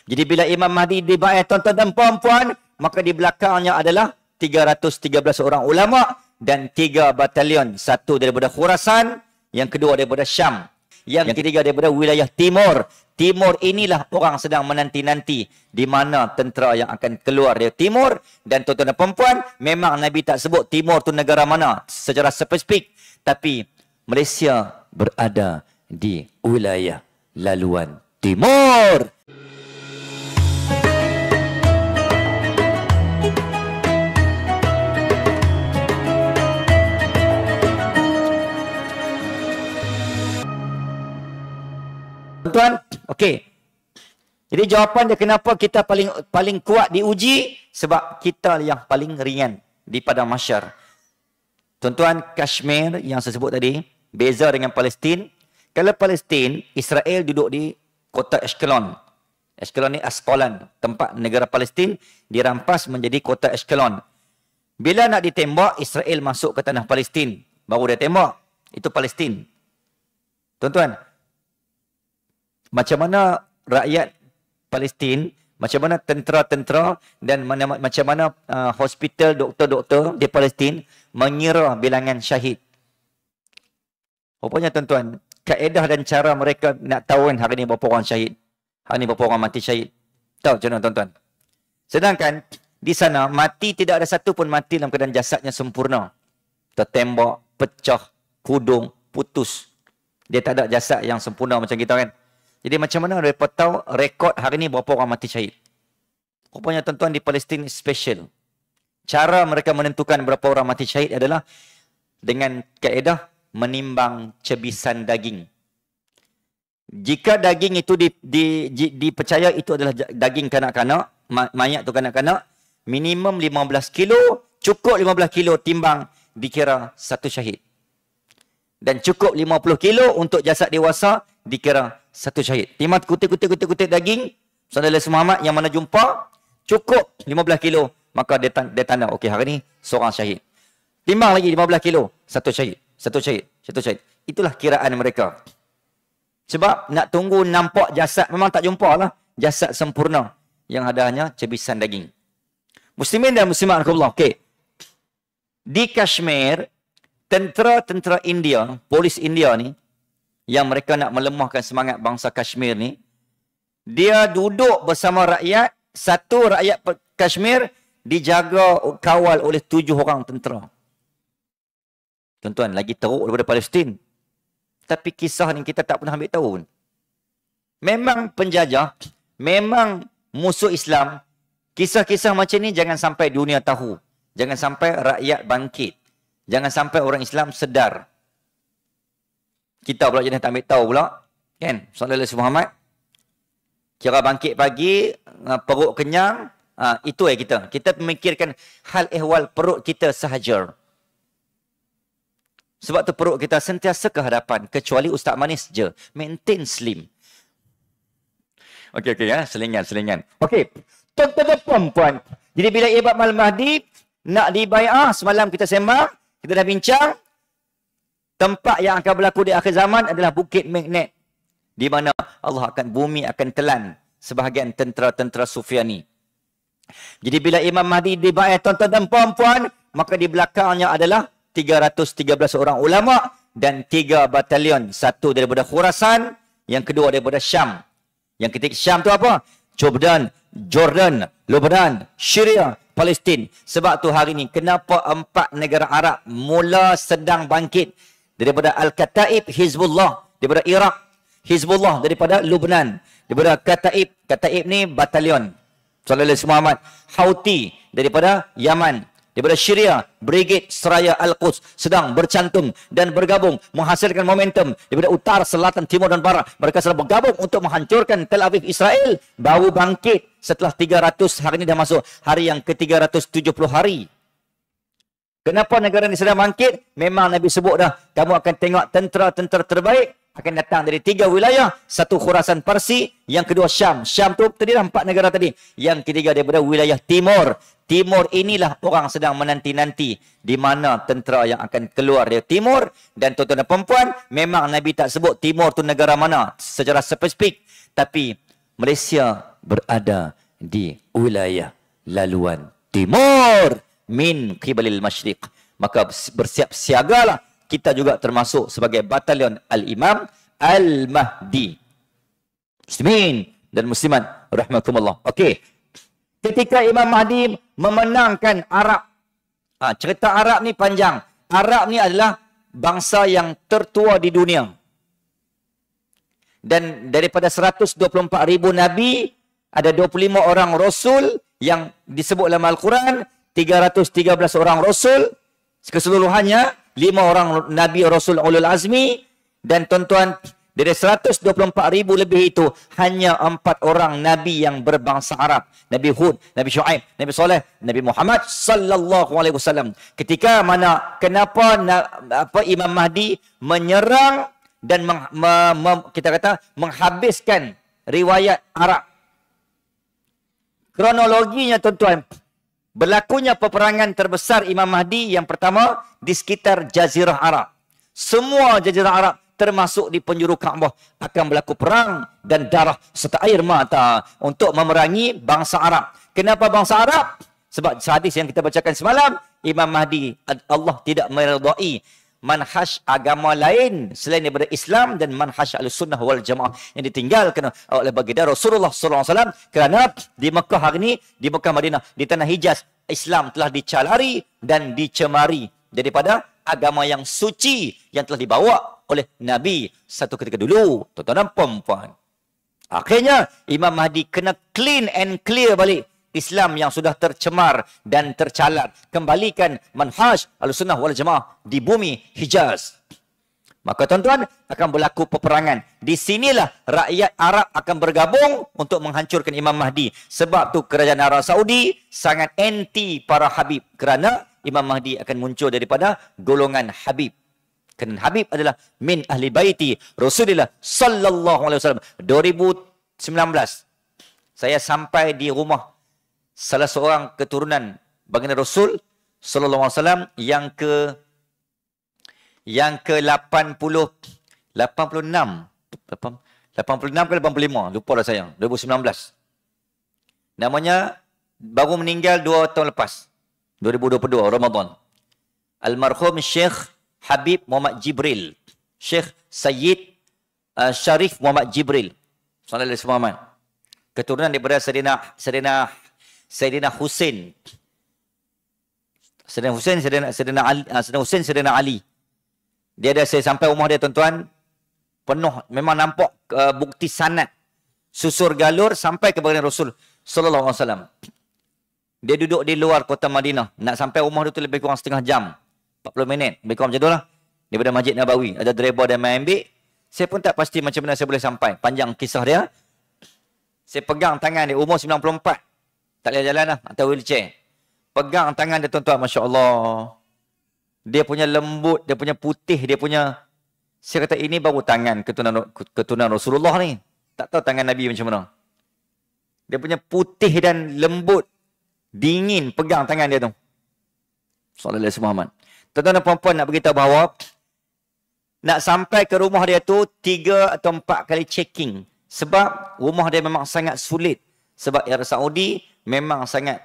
Jadi bila Imam Mahdi dibayar tuan-tuan dan puan-puan, maka di belakangnya adalah 313 orang ulama dan 3 batalion. Satu daripada Khurasan, yang kedua daripada Syam, yang ketiga daripada wilayah Timur. Timur inilah orang sedang menanti-nanti di mana tentera yang akan keluar dari Timur. Dan tuan-tuan dan puan-puan, memang Nabi tak sebut Timur tu negara mana secara spesifik. Tapi Malaysia berada di wilayah laluan Timur. Tuan, okey. Jadi jawapan dia kenapa kita paling kuat diuji, sebab kita yang paling ringan di padang mahsyar. Tuan-tuan, Kashmir yang saya sebut tadi beza dengan Palestin. Kalau Palestin, Israel duduk di kota Ashkelon. Ashkelon ni Asqalan, tempat negara Palestin dirampas menjadi kota Ashkelon. Bila nak ditembak, Israel masuk ke tanah Palestin, baru dia tembak. Itu Palestin. Tuan-tuan, macam mana rakyat Palestin, macam mana tentera-tentera dan macam mana hospital, doktor-doktor di Palestin mengira bilangan syahid. Rupanya tuan-tuan, kaedah dan cara mereka nak tahu kan hari ni berapa orang syahid, hari ni berapa orang mati syahid. Tahu macam mana tuan-tuan? Sedangkan di sana mati tidak ada satu pun mati dalam keadaan jasadnya sempurna. Tertembak, pecah, kudung, putus. Dia tak ada jasad yang sempurna macam kita kan. Jadi macam mana mereka tahu rekod hari ni berapa orang mati syahid? Rupanya tuan-tuan di Palestin special. Cara mereka menentukan berapa orang mati syahid adalah dengan kaedah menimbang cebisan daging. Jika daging itu dipercaya itu adalah daging kanak-kanak, mayat tu kanak-kanak, minimum 15 kilo, cukup 15 kilo timbang dikira satu syahid. Dan cukup 50 kilo untuk jasad dewasa dikira satu syahid. Timbang kutip daging, Saudara Muhammad yang mana jumpa, cukup 15 kilo, maka dia tanda, okey hari ni seorang syahid. Timbang lagi 15 kilo, satu syahid, satu syahid, satu syahid. Itulah kiraan mereka. Sebab nak tunggu nampak jasad, memang tak jumpa lah jasad sempurna. Yang ada hanya cebisan daging. Muslimin dan muslimat, okey. Di Kashmir, tentera-tentera India, polis India ni, yang mereka nak melemahkan semangat bangsa Kashmir ni, dia duduk bersama rakyat, satu rakyat Kashmir dijaga kawal oleh 7 orang tentera. Tuan-tuan, lagi teruk daripada Palestin. Tapi kisah ni kita tak pernah ambil tahu. Memang penjajah, memang musuh Islam. Kisah-kisah macam ni jangan sampai dunia tahu. Jangan sampai rakyat bangkit. Jangan sampai orang Islam sedar. Kita pula jenis tak ambil tahu pula. Kan? Sallallahu alaihi Muhammad. Kira bangkit pagi, perut kenyang. Itu kita. Kita memikirkan hal ehwal perut kita sahaja. Sebab tu perut kita sentiasa ke hadapan. Kecuali Ustaz Manis je. Maintain slim. Okey, ya. Selingan. Okey. Tuan-tuan dan puan-puan. Jadi bila Imam Al-Mahdi nak dibayar, semalam kita sembang, kita dah bincang. Tempat yang akan berlaku di akhir zaman adalah Bukit Magnet. Di mana Allah bumi akan telan sebahagian tentera-tentera Sufiani. Jadi bila Imam Mahdi dibayar tuan-tuan dan puan-puan, maka di belakangnya adalah 313 orang ulama dan 3 batalion. Satu daripada Khurasan, yang kedua daripada Syam. Yang ketiga Syam tu apa? Jordan, Lebanon, Syria, Palestin. Sebab tu hari ni kenapa 4 negara Arab mula sedang bangkit. Daripada Al-Kataib, Hizbullah. Daripada Iraq, Hizbullah. Daripada Lebanon. Daripada Kataib ni batalion. Sallallahu alaihi Muhammad. Houthi daripada Yaman. Daripada Syria, Brigade Seraya Al-Quds sedang bercantum dan bergabung menghasilkan momentum daripada utara, selatan, timur dan barat. Mereka sedang bergabung untuk menghancurkan Tel Aviv, Israel. Baru bangkit setelah 300 hari ini dah masuk hari yang ke-370 hari. Kenapa negara ini sedang bangkit? Memang Nabi sebut dah, kamu akan tengok tentera-tentera terbaik akan datang dari 3 wilayah. Satu Khurasan Parsi, yang kedua Syam. Syam tu tadi dah 4 negara tadi. Yang ketiga daripada wilayah Timur. Timur inilah orang sedang menanti-nanti di mana tentera yang akan keluar dari Timur. Dan tuan-tuan dan perempuan, memang Nabi tak sebut Timur tu negara mana secara spesifik. Tapi Malaysia berada di wilayah laluan timur min qibalil masyriq. Maka bersiap siagalah kita juga termasuk sebagai batalion Al-Imam Al-Mahdi. Muslimin dan muslimat rahmatullah. Okey. Ketika Imam Mahdi memenangkan Arab. Cerita Arab ni panjang. Arab ni adalah bangsa yang tertua di dunia. Dan daripada 124,000 Nabi, ada 25 orang Rasul yang disebut dalam Al-Quran, 313 orang Rasul, keseluruhannya 5 orang Nabi Rasul Ulul Azmi, dan tuan-tuan, dari 124,000 lebih itu, hanya 4 orang Nabi yang berbangsa Arab. Nabi Hud, Nabi Shu'aib, Nabi Saleh, Nabi Muhammad sallallahu alaihi wasallam. Ketika mana, kenapa Imam Mahdi menyerang dan kita kata menghabiskan riwayat Arab. Kronologinya tuan-tuan, berlakunya peperangan terbesar Imam Mahdi yang pertama di sekitar Jazirah Arab. Semua Jazirah Arab termasuk di penjuru Kaabah akan berlaku perang dan darah serta air mata untuk memerangi bangsa Arab. Kenapa bangsa Arab? Sebab hadis yang kita bacakan semalam, Imam Mahdi, Allah tidak meridai manhaj agama lain selain daripada Islam dan manhaj Ahlussunnah wal Jamaah yang ditinggalkan oleh baginda Rasulullah sallallahu alaihi wasallam, kerana di Mekah hari ini, di Mekah Madinah, di tanah Hijaz, Islam telah dicalari dan dicemari daripada agama yang suci yang telah dibawa oleh Nabi satu ketika dulu. Tuan-tuan dan puan-puan, akhirnya Imam Mahdi kena clean and clear balik Islam yang sudah tercemar dan tercalar. Kembalikan manhaj Ahlussunnah wal Jamaah di bumi Hijaz. Maka tuan-tuan, akan berlaku peperangan. Di sinilah rakyat Arab akan bergabung untuk menghancurkan Imam Mahdi. Sebab tu kerajaan Arab Saudi sangat anti para Habib. Kerana Imam Mahdi akan muncul daripada golongan Habib. Kerana Habib adalah min ahli baiti Rasulullah sallallahu alaihi wasallam. 2019 saya sampai di rumah salah seorang keturunan baginda Rasul sallallahu alaihi wasallam yang ke 86 ke 85, lupa dah saya, 2019. Namanya baru meninggal 2 tahun lepas, 2022 Ramadan. Almarhum Syekh Habib Muhammad Jibril, Syekh Sayyid Syarif Muhammad Jibril sallallahu alaihi wasallam, keturunan daripada Sayyidina Hussein. Sayyidina Ali. Dia ada, saya sampai rumah dia tuan-tuan, penuh, memang nampak bukti sanad susur galur sampai ke baginda Rasul sallallahu alaihi wasallam. Dia duduk di luar kota Madinah. Nak sampai rumah dia tu lebih kurang setengah jam, 40 minit, lebih kurang macam tu lah, daripada Masjid Nabawi. Ada driver dia main ambil. Saya pun tak pasti macam mana saya boleh sampai. Panjang kisah dia. Saya pegang tangan dia, umur 94. Tak boleh jalan lah, atau wheelchair. Pegang tangan dia tuan-tuan, Masya Allah. Dia punya lembut, dia punya putih, dia punya... Saya kata, ini baru tangan keturunan Rasulullah ni. Tak tahu tangan Nabi macam mana. Dia punya putih dan lembut, dingin, pegang tangan dia tu. Sallallahu alaihi wasallam. Tuan-tuan dan puan-puan, nak beritahu bahawa nak sampai ke rumah dia tu 3 atau 4 kali checking. Sebab rumah dia memang sangat sulit. Sebab Arab Saudi memang sangat,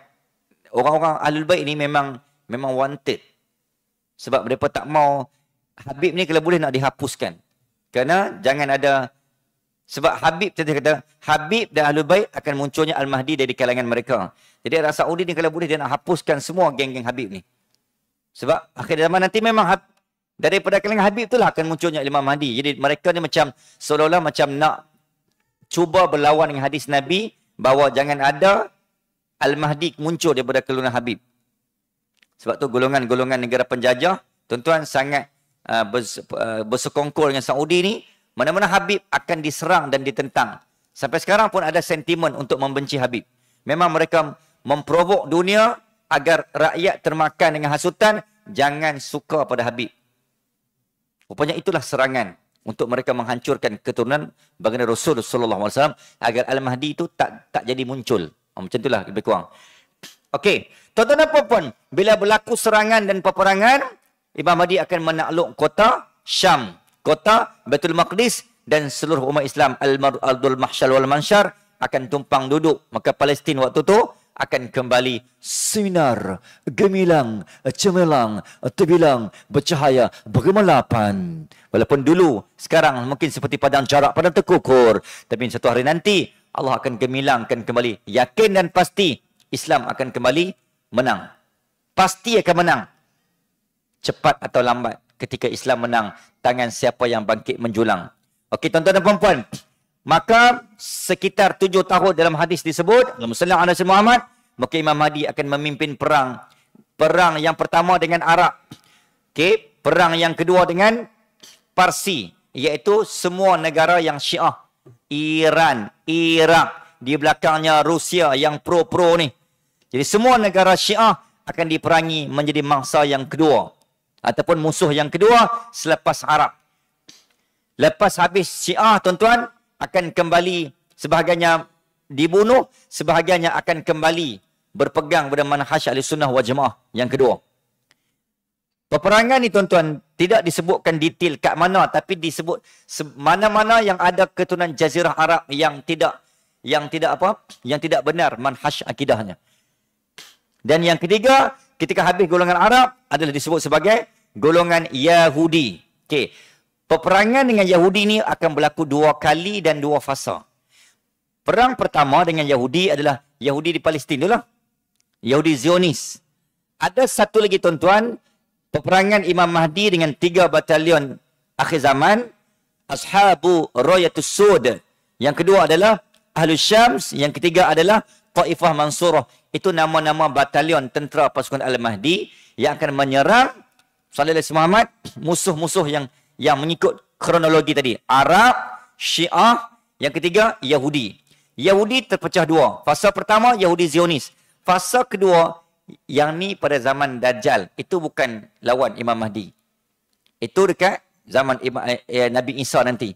orang-orang Ahlul Bait ni memang wanted. Sebab mereka tak mau Habib ni kalau boleh nak dihapuskan. Kerana jangan ada, sebab Habib, tadi kata Habib dan Ahlul Bait akan munculnya Al-Mahdi dari kalangan mereka. Jadi Arab Saudi ni kalau boleh dia nak hapuskan semua geng-geng Habib ni. Sebab akhir zaman nanti memang daripada kalangan Habib itulah akan munculnya Imam Mahdi. Jadi mereka ni macam seolah-olah macam nak cuba berlawan dengan hadis Nabi bahawa jangan ada Al-Mahdi muncul daripada keluruhan Habib. Sebab tu golongan-golongan negara penjajah, tuan-tuan, sangat bersekongkol dengan Saudi ni. Mana-mana Habib akan diserang dan ditentang. Sampai sekarang pun ada sentimen untuk membenci Habib. Memang mereka memprovok dunia agar rakyat termakan dengan hasutan, jangan suka pada Habib. Rupanya itulah serangan untuk mereka menghancurkan keturunan baginda Rasul sallallahu alaihi wasallam agar Al-Mahdi itu tak jadi muncul. Macam itulah lebih kurang. Okey, tuan-tuan dan puan-puan, bila berlaku serangan dan peperangan, Imam Mahdi akan menakluk kota Syam, kota Baitul Maqdis dan seluruh umat Islam Al-Ardul Mahsyar wal Mansyar akan tumpang duduk. Maka Palestin waktu tu akan kembali sinar, gemilang, cemerlang, terbilang, bercahaya, bergemelapan. Walaupun dulu, sekarang mungkin seperti padang jarak, padang terkukur. Tapi satu hari nanti, Allah akan gemilangkan kembali. Yakin dan pasti, Islam akan kembali menang. Pasti akan menang. Cepat atau lambat, ketika Islam menang, tangan siapa yang bangkit menjulang. Okey, tuan-tuan dan puan-puan. Maka sekitar 7 tahun dalam hadis disebut, Allahumma salli ala sayyidina Muhammad, maka Imam Mahdi akan memimpin perang. Perang yang pertama dengan Arab. Okey, perang yang kedua dengan Parsi, iaitu semua negara yang Syiah. Iran, Iraq, di belakangnya Rusia yang pro-pro ni. Jadi semua negara Syiah akan diperangi menjadi mangsa yang kedua. Ataupun musuh yang kedua selepas Arab. Lepas habis Syiah, tuan-tuan, akan kembali, sebahagiannya dibunuh, sebahagiannya akan kembali berpegang pada manhaj Ahlussunnah wal Jamaah yang kedua. Peperangan ni, tuan-tuan, tidak disebutkan detail kat mana, tapi disebut mana-mana yang ada keturunan Jazirah Arab yang tidak benar manhaj akidahnya. Dan yang ketiga, ketika habis golongan Arab adalah disebut sebagai golongan Yahudi. Okey. Peperangan dengan Yahudi ni akan berlaku 2 kali dan 2 fasa. Perang pertama dengan Yahudi adalah Yahudi di Palestin itulah. Yahudi Zionis. Ada satu lagi, tuan-tuan, peperangan Imam Mahdi dengan 3 batalion akhir zaman, Ashabu Rayatus Sud. Yang kedua adalah Ahlus Syams, yang ketiga adalah Taifah Mansurah. Itu nama-nama batalion tentera pasukan Al-Mahdi yang akan menyerang sallallahu alaihi Muhammad, musuh-musuh yang mengikut kronologi tadi. Arab, Syiah, yang ketiga Yahudi. Yahudi terpecah 2. Fasa pertama Yahudi Zionis. Fasa kedua, yang ni pada zaman Dajjal. Itu bukan lawan Imam Mahdi. Itu dekat zaman Nabi Isa nanti.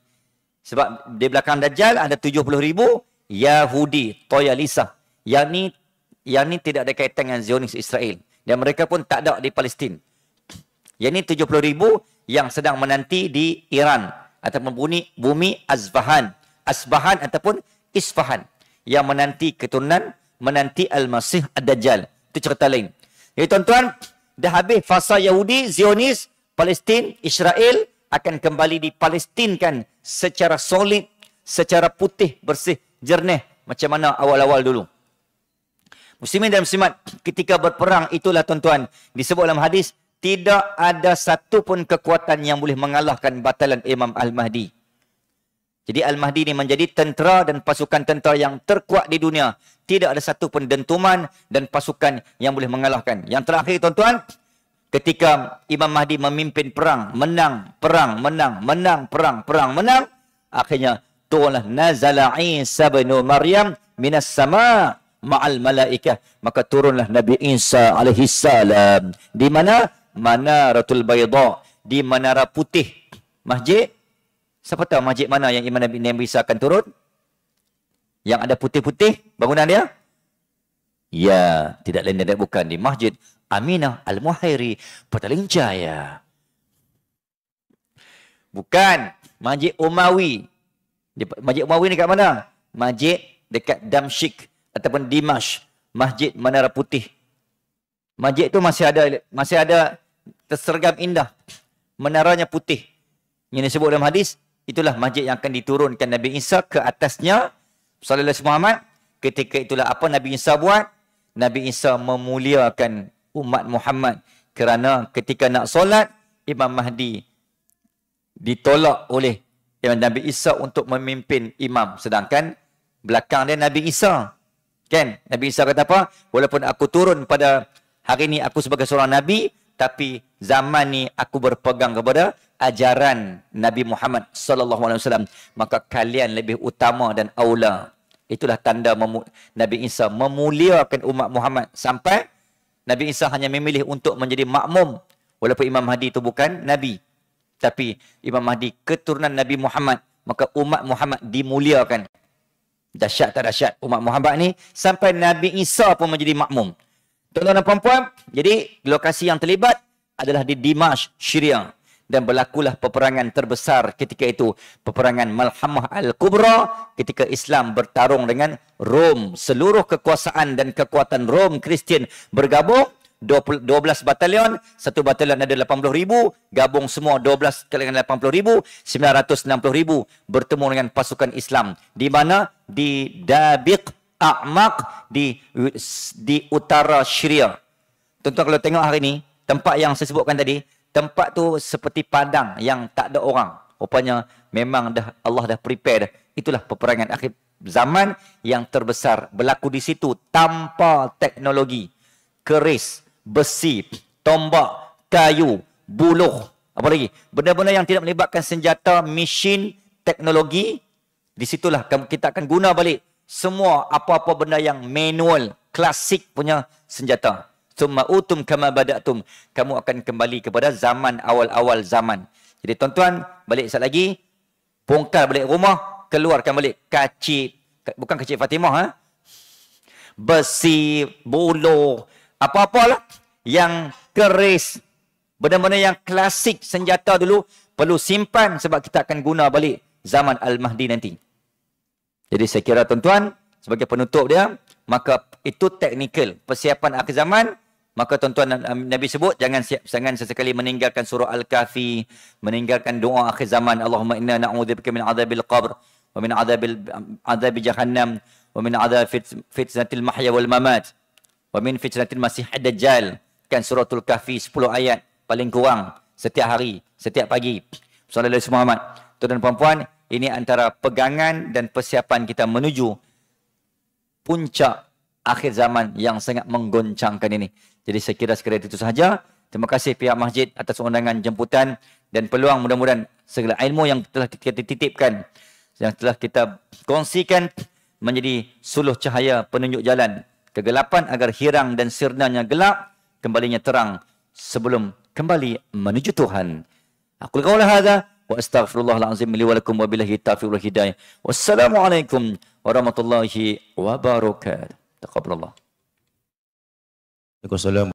Sebab di belakang Dajjal ada 70,000 Yahudi, Toyalisa. Yang ni tidak ada kaitan dengan Zionis Israel. Dan mereka pun tak ada di Palestin. Yang ni 70,000 yang sedang menanti di Iran ataupun bumi Asbahan ataupun Isfahan yang menanti keturunan, menanti Al-Masih Ad-Dajjal. Itu cerita lain. Jadi tuan-tuan, dah habis fasa Yahudi, Zionis, Palestin, Israel akan kembali dipalestinkan secara solid, secara putih, bersih, jernih macam mana awal-awal dulu. Muslimin dan muslimat, ketika berperang itulah, tuan-tuan, disebut dalam hadis, tidak ada satu pun kekuatan yang boleh mengalahkan batalan Imam Al-Mahdi. Jadi Al-Mahdi ini menjadi tentera dan pasukan tentera yang terkuat di dunia. Tidak ada satu pun dentuman dan pasukan yang boleh mengalahkan. Yang terakhir, tuan-tuan, ketika Imam Mahdi memimpin perang, menang, perang, menang, menang, perang, perang, menang, akhirnya turunlah nazala Isa bin Maryam minas sama' ma'al malaikah. Maka turunlah Nabi Isa alaihi salam. Di mana? Manaratul Bayda, di Menara Putih. Masjid, siapa tahu masjid mana yang Imam Nabi Isa akan turun? Yang ada putih-putih bangunan dia? Ya, tidak lain dan bukan di Masjid Aminah Al-Muhairi, Petaling Jaya. Bukan, Masjid Umawi. Masjid Umawi ni kat mana? Masjid dekat Damsyik ataupun Dimash. Masjid Menara Putih. Masjid tu masih ada tersergam indah. Menaranya putih. Yang disebut dalam hadis, itulah masjid yang akan diturunkan Nabi Isa ke atasnya. Sallallahu alaihi Muhammad. Ketika itulah apa Nabi Isa buat? Nabi Isa memuliakan umat Muhammad. Kerana ketika nak solat, Imam Mahdi ditolak oleh Nabi Isa untuk memimpin imam. Sedangkan belakang dia Nabi Isa. Kan? Nabi Isa kata apa? Walaupun aku turun pada hari ini aku sebagai seorang Nabi, tapi zaman ni aku berpegang kepada ajaran Nabi Muhammad sallallahu alaihi wasallam. Maka kalian lebih utama dan aula. Itulah tanda Nabi Isa memuliakan umat Muhammad. Sampai Nabi Isa hanya memilih untuk menjadi makmum. Walaupun Imam Mahdi itu bukan Nabi. Tapi Imam Mahdi keturunan Nabi Muhammad. Maka umat Muhammad dimuliakan. Dahsyat tak dahsyat umat Muhammad ni. Sampai Nabi Isa pun menjadi makmum. Tuan-tuan dan puan-puan, jadi lokasi yang terlibat adalah di Dimash, Syria. dan berlakulah peperangan terbesar ketika itu, peperangan Malhamah Al-Kubra, ketika Islam bertarung dengan Rom. Seluruh kekuasaan dan kekuatan Rom Kristian bergabung, 12 batalion, satu batalion ada 80,000, gabung semua 12 kali dengan 80,000, 960,000 bertemu dengan pasukan Islam. Di mana? Di Dabiq A'maq, di utara Syria. Tuan-tuan kalau tengok hari ni, tempat yang saya sebutkan tadi, tempat tu seperti padang yang tak ada orang. Rupanya memang Allah dah prepare dah. Itulah peperangan akhir zaman yang terbesar berlaku di situ tanpa teknologi. Keris, besi, tombak, kayu, buluh, apa lagi? Benda-benda yang tidak melibatkan senjata, mesin, teknologi. Di situlah kita akan guna balik semua apa-apa benda yang manual, klasik punya senjata. Summa utum kama bada'tum. Kamu akan kembali kepada zaman awal-awal zaman. Jadi tuan-tuan, balik sekali lagi. Bongkar balik rumah. Keluarkan balik kacip. Bukan kacip Fatimah. Besi, buluh. Apa-apalah. Yang keris. Benda-benda yang klasik senjata dulu. Perlu simpan sebab kita akan guna balik zaman Al-Mahdi nanti. Jadi saya kira tuan-tuan, sebagai penutup dia, maka itu teknikal. Persiapan akhir zaman. Maka tuan-tuan Nabi sebut, jangan sesekali meninggalkan surah Al-Kahfi, meninggalkan doa akhir zaman. Allahumma inna na'udzubika min adzabil qabr, wa min adzabi jahannam, wa min adzabi fitnatil mahya wal mamat, wa min fitnatil masihid dajjal. Kan suratul Kahfi 10 ayat paling kurang setiap hari, setiap pagi. Sallallahu alaihi wasallam. Tuan dan puan-puan, ini antara pegangan dan persiapan kita menuju puncak akhir zaman yang sangat menggoncangkan ini. Jadi saya kira sekadar itu sahaja. Terima kasih pihak masjid atas undangan jemputan dan peluang, mudah-mudahan segala ilmu yang telah kita titipkan, yang telah kita kongsikan menjadi suluh cahaya penunjuk jalan kegelapan agar hirang dan sirnanya gelap, kembalinya terang sebelum kembali menuju Tuhan. Aku qaula hadza wa astaghfirullahal azim li wa lakum wa billahi taufiq wal hidayah. Wassalamualaikum warahmatullahi wabarakatuh. Taqabbalallah. Waalaikumsalam.